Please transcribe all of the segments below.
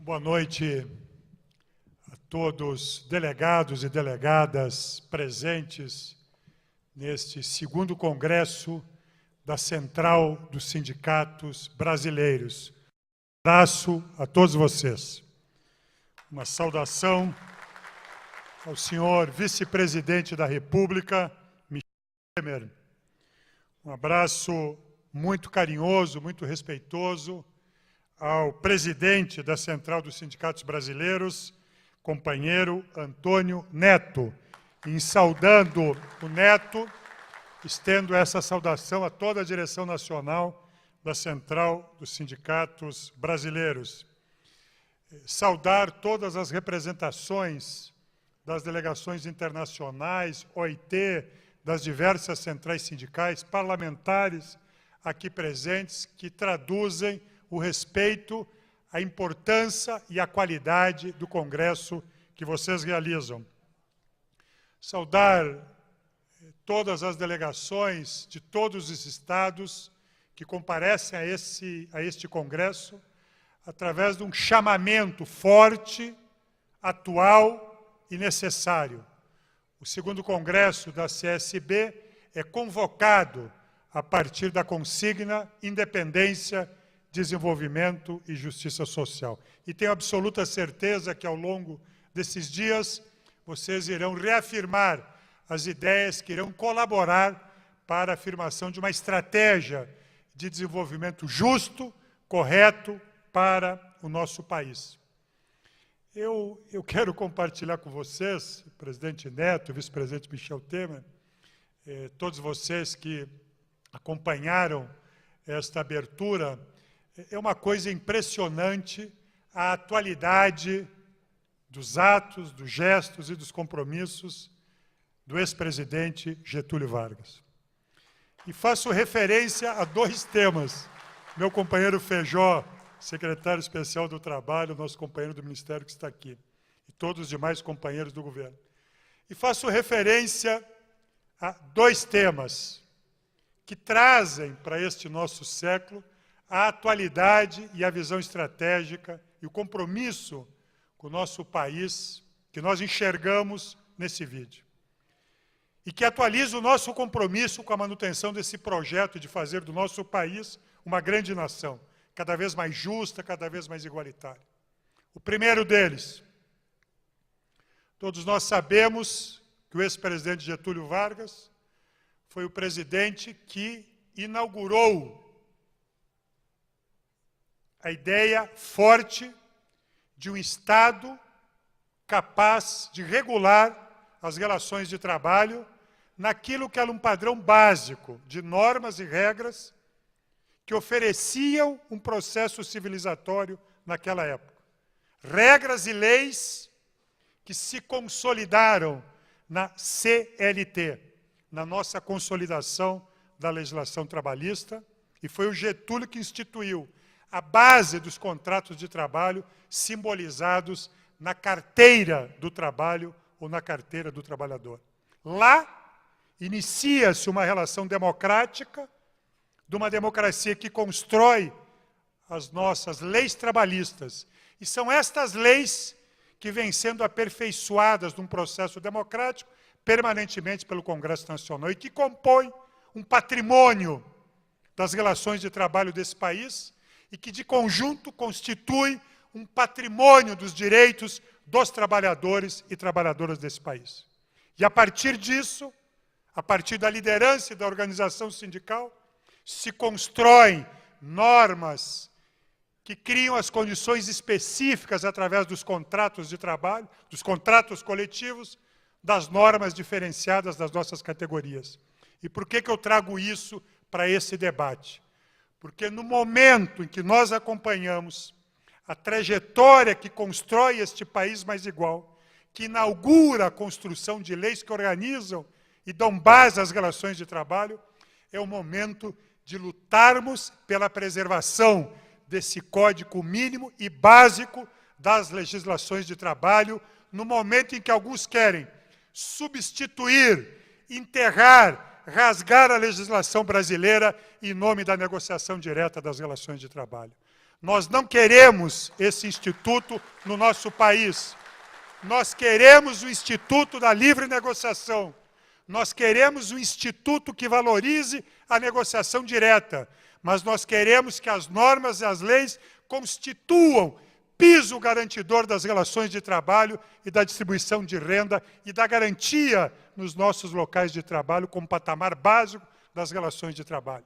Boa noite a todos, delegados e delegadas presentes neste segundo congresso da Central dos Sindicatos Brasileiros. Um abraço a todos vocês. Uma saudação ao senhor vice-presidente da República, Michel Temer. Um abraço muito carinhoso, muito respeitoso ao presidente da Central dos Sindicatos Brasileiros, companheiro Antônio Neto. Em saudando o Neto, estendo essa saudação a toda a direção nacional da Central dos Sindicatos Brasileiros. Saudar todas as representações das delegações internacionais, OIT, das diversas centrais sindicais, parlamentares aqui presentes, que traduzem o respeito, a importância e a qualidade do congresso que vocês realizam. Saudar todas as delegações de todos os estados que comparecem a este congresso, através de um chamamento forte, atual e necessário. O segundo congresso da CSB é convocado a partir da consigna Independência, Desenvolvimento e Justiça Social. E tenho absoluta certeza que, ao longo desses dias, vocês irão reafirmar as ideias que irão colaborar para a afirmação de uma estratégia de desenvolvimento justo, correto, para o nosso país. Eu quero compartilhar com vocês, presidente Neto, vice-presidente Michel Temer, todos vocês que acompanharam esta abertura. É uma coisa impressionante a atualidade dos atos, dos gestos e dos compromissos do ex-presidente Getúlio Vargas. E faço referência a dois temas. Meu companheiro Feijó, secretário especial do Trabalho, nosso companheiro do Ministério que está aqui, e todos os demais companheiros do governo. E faço referência a dois temas que trazem para este nosso século a atualidade e a visão estratégica e o compromisso com o nosso país que nós enxergamos nesse vídeo. E que atualiza o nosso compromisso com a manutenção desse projeto de fazer do nosso país uma grande nação, cada vez mais justa, cada vez mais igualitária. O primeiro deles, todos nós sabemos que o ex-presidente Getúlio Vargas foi o presidente que inaugurou a ideia forte de um Estado capaz de regular as relações de trabalho naquilo que era um padrão básico de normas e regras que ofereciam um processo civilizatório naquela época. Regras e leis que se consolidaram na CLT, na nossa consolidação da legislação trabalhista, e foi o Getúlio que instituiu a base dos contratos de trabalho simbolizados na carteira do trabalho ou na carteira do trabalhador. Lá, inicia-se uma relação democrática, de uma democracia que constrói as nossas leis trabalhistas. E são estas leis que vêm sendo aperfeiçoadas num processo democrático permanentemente pelo Congresso Nacional e que compõem um patrimônio das relações de trabalho desse país e que, de conjunto, constitui um patrimônio dos direitos dos trabalhadores e trabalhadoras desse país. E, a partir disso, a partir da liderança e da organização sindical, se constroem normas que criam as condições específicas através dos contratos de trabalho, dos contratos coletivos, das normas diferenciadas das nossas categorias. E por que eu trago isso para esse debate? Porque no momento em que nós acompanhamos a trajetória que constrói este país mais igual, que inaugura a construção de leis que organizam e dão base às relações de trabalho, é o momento de lutarmos pela preservação desse código mínimo e básico das legislações de trabalho, no momento em que alguns querem substituir, enterrar, rasgar a legislação brasileira em nome da negociação direta das relações de trabalho. Nós não queremos esse instituto no nosso país. Nós queremos o Instituto da Livre Negociação. Nós queremos um instituto que valorize a negociação direta. Mas nós queremos que as normas e as leis constituam piso garantidor das relações de trabalho e da distribuição de renda e da garantia nos nossos locais de trabalho como patamar básico das relações de trabalho.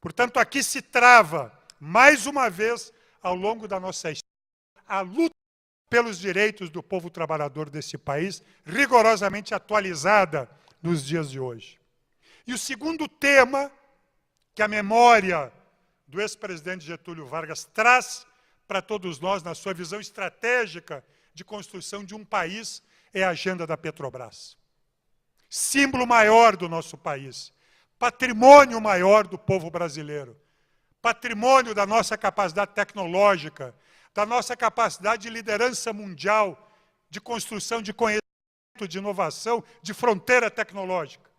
Portanto, aqui se trava, mais uma vez, ao longo da nossa história, a luta pelos direitos do povo trabalhador desse país, rigorosamente atualizada nos dias de hoje. E o segundo tema que a memória do ex-presidente Getúlio Vargas traz para todos nós, na sua visão estratégica de construção de um país, é a agenda da Petrobras. Símbolo maior do nosso país, patrimônio maior do povo brasileiro, patrimônio da nossa capacidade tecnológica, da nossa capacidade de liderança mundial, de construção de conhecimento, de inovação, de fronteira tecnológica.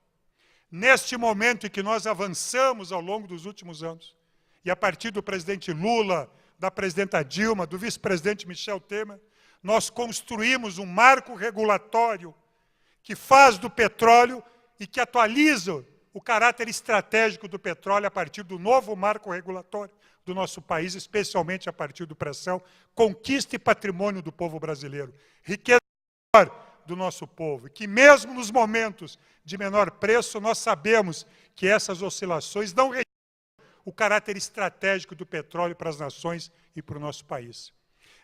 Neste momento em que nós avançamos ao longo dos últimos anos, e a partir do presidente Lula, da presidenta Dilma, do vice-presidente Michel Temer, nós construímos um marco regulatório que faz do petróleo e que atualiza o caráter estratégico do petróleo a partir do novo marco regulatório do nosso país, especialmente a partir do pré-sal, conquista e patrimônio do povo brasileiro, riqueza do nosso povo, e que mesmo nos momentos de menor preço, nós sabemos que essas oscilações não retiram o caráter estratégico do petróleo para as nações e para o nosso país.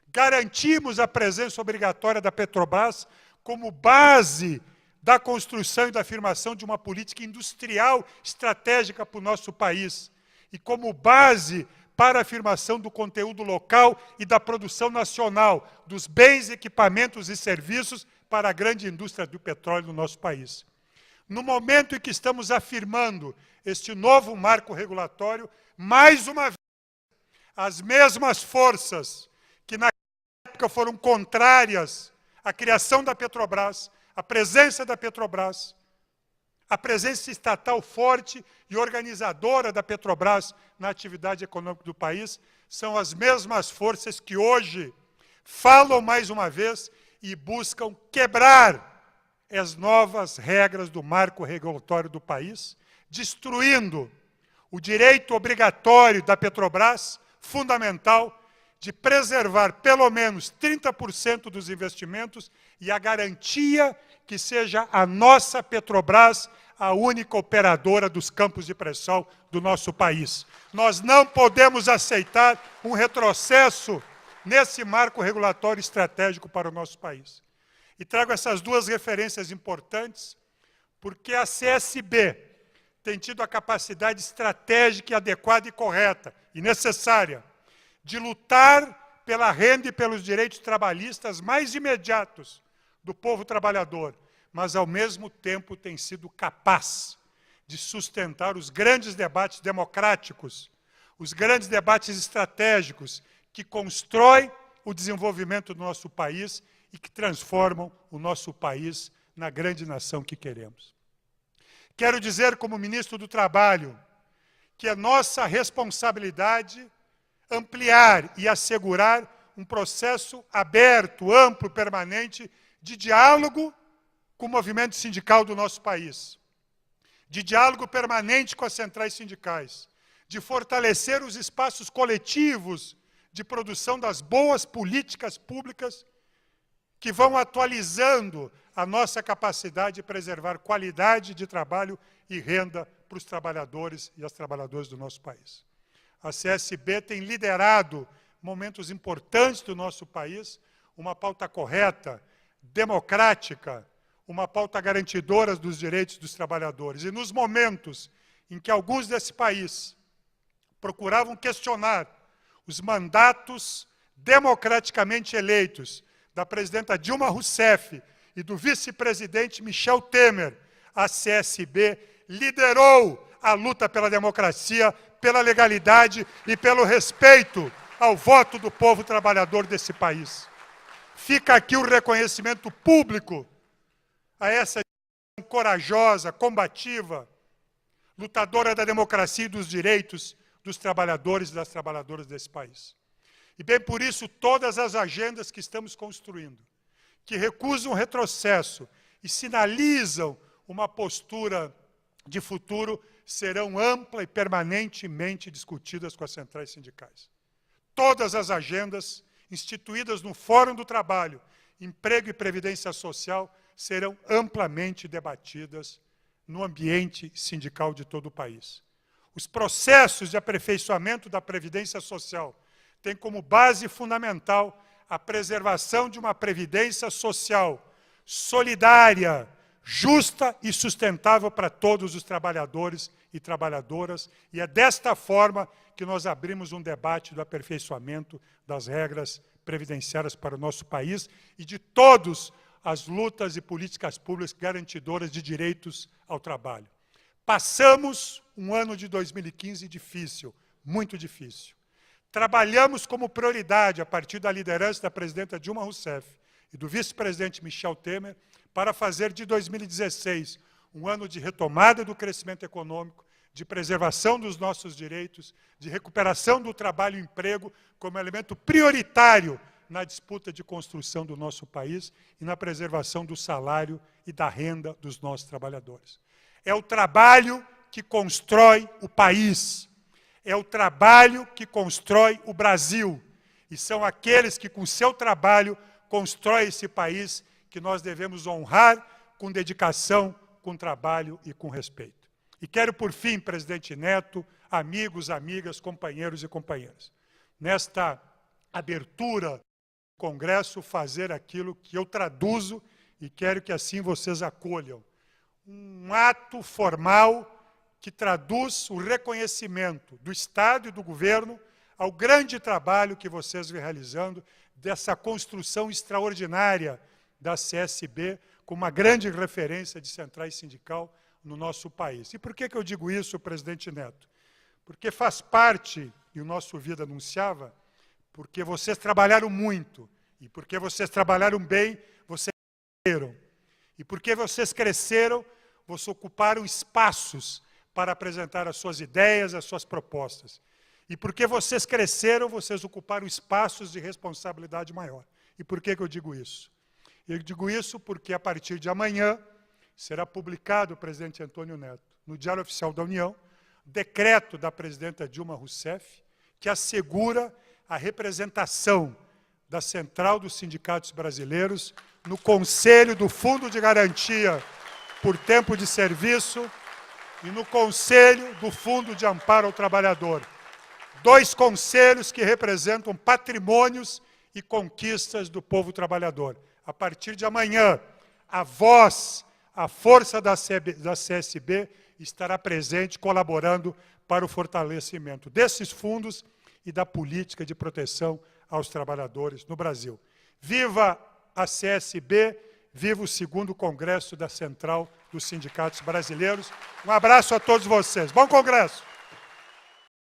Garantimos a presença obrigatória da Petrobras como base da construção e da afirmação de uma política industrial estratégica para o nosso país e como base para a afirmação do conteúdo local e da produção nacional, dos bens, equipamentos e serviços para a grande indústria do petróleo no nosso país. No momento em que estamos afirmando este novo marco regulatório, mais uma vez, as mesmas forças que na época foram contrárias à criação da Petrobras, à presença da Petrobras, a presença estatal forte e organizadora da Petrobras na atividade econômica do país, são as mesmas forças que hoje falam mais uma vez e buscam quebrar as novas regras do marco regulatório do país, destruindo o direito obrigatório da Petrobras, fundamental, de preservar pelo menos 30% dos investimentos e a garantia que seja a nossa Petrobras a única operadora dos campos de pré-sal do nosso país. Nós não podemos aceitar um retrocesso nesse marco regulatório estratégico para o nosso país. E trago essas duas referências importantes, porque a CSB tem tido a capacidade estratégica adequada e correta, e necessária, de lutar pela renda e pelos direitos trabalhistas mais imediatos do povo trabalhador, mas, ao mesmo tempo, tem sido capaz de sustentar os grandes debates democráticos, os grandes debates estratégicos que constroem o desenvolvimento do nosso país e que transformam o nosso país na grande nação que queremos. Quero dizer, como ministro do Trabalho, que é nossa responsabilidade ampliar e assegurar um processo aberto, amplo, permanente, de diálogo com o movimento sindical do nosso país, de diálogo permanente com as centrais sindicais, de fortalecer os espaços coletivos de produção das boas políticas públicas que vão atualizando a nossa capacidade de preservar qualidade de trabalho e renda para os trabalhadores e as trabalhadoras do nosso país. A CSB tem liderado momentos importantes do nosso país, uma pauta correta, democrática, uma pauta garantidora dos direitos dos trabalhadores. E nos momentos em que alguns desse país procuravam questionar os mandatos democraticamente eleitos da presidenta Dilma Rousseff e do vice-presidente Michel Temer, a CSB liderou a luta pela democracia, pela legalidade e pelo respeito ao voto do povo trabalhador desse país. Fica aqui o reconhecimento público a essa corajosa, combativa, lutadora da democracia e dos direitos dos trabalhadores e das trabalhadoras desse país. E bem por isso, todas as agendas que estamos construindo, que recusam o retrocesso e sinalizam uma postura de futuro, serão ampla e permanentemente discutidas com as centrais sindicais. Todas as agendas instituídas no Fórum do Trabalho, Emprego e Previdência Social, serão amplamente debatidas no ambiente sindical de todo o país. Os processos de aperfeiçoamento da Previdência Social têm como base fundamental a preservação de uma Previdência Social solidária, justa e sustentável para todos os trabalhadores e trabalhadoras, e é desta forma que nós abrimos um debate do aperfeiçoamento das regras previdenciárias para o nosso país e de todas as lutas e políticas públicas garantidoras de direitos ao trabalho. Passamos um ano de 2015 difícil, muito difícil. Trabalhamos como prioridade, a partir da liderança da presidenta Dilma Rousseff e do vice-presidente Michel Temer, para fazer de 2016 um ano de retomada do crescimento econômico, de preservação dos nossos direitos, de recuperação do trabalho e emprego como elemento prioritário na disputa de construção do nosso país e na preservação do salário e da renda dos nossos trabalhadores. É o trabalho que constrói o país, é o trabalho que constrói o Brasil, e são aqueles que, com seu trabalho, constroem esse país que nós devemos honrar com dedicação, com trabalho e com respeito. E quero, por fim, presidente Neto, amigos, amigas, companheiros e companheiras, nesta abertura do Congresso, fazer aquilo que eu traduzo e quero que assim vocês acolham. Um ato formal que traduz o reconhecimento do Estado e do governo ao grande trabalho que vocês vêm realizando, dessa construção extraordinária da CSB, com uma grande referência de centrais sindical no nosso país. E por que eu digo isso, presidente Neto? Porque faz parte, e o nosso Vida anunciava, porque vocês trabalharam muito, e porque vocês trabalharam bem, vocês cresceram. E porque vocês cresceram, vocês ocuparam espaços para apresentar as suas ideias, as suas propostas. E porque vocês cresceram, vocês ocuparam espaços de responsabilidade maior. E por que eu digo isso? Eu digo isso porque, a partir de amanhã, será publicado, presidente Antônio Neto, no Diário Oficial da União, decreto da presidenta Dilma Rousseff, que assegura a representação da Central dos Sindicatos Brasileiros no Conselho do Fundo de Garantia por Tempo de Serviço e no Conselho do Fundo de Amparo ao Trabalhador. Dois conselhos que representam patrimônios e conquistas do povo trabalhador. A partir de amanhã, a voz, a força da CSB estará presente, colaborando para o fortalecimento desses fundos e da política de proteção aos trabalhadores no Brasil. Viva a CSB, viva o 2º Congresso da Central dos Sindicatos Brasileiros. Um abraço a todos vocês. Bom congresso!